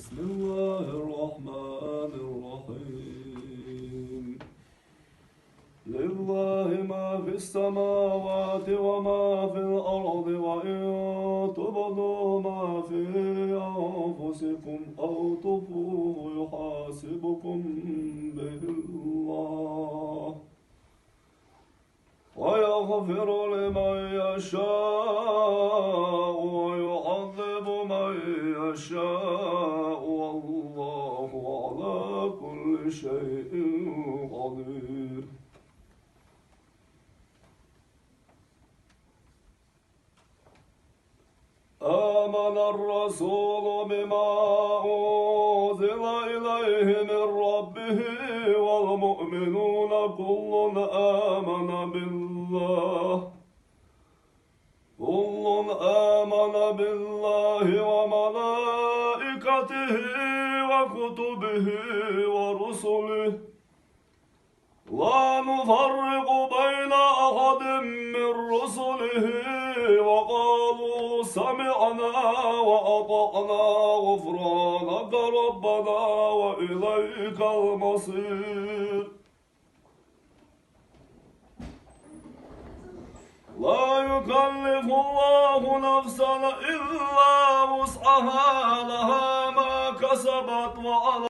بسم الله الرحمن الرحيم. لله ما في السماوات وما في الأرض، وإن تبدوا ما في أنفسكم أو تخفوه يحاسبكم به الله، ويغفر لمن يشاء ويعذب من يشاء، والله على كل شيء قدير. آمن الرسول بما أنزل إليه من ربه والمؤمنون كل آمن بالله وملائكته وكتبه ورسله، لا نفرق بين أحد من رسله، وقالوا سمعنا وأطعنا غفرانك ربنا وإليك المصير. لا يكلف الله نفسا إلا وسعها، لها ما كسبت وعلى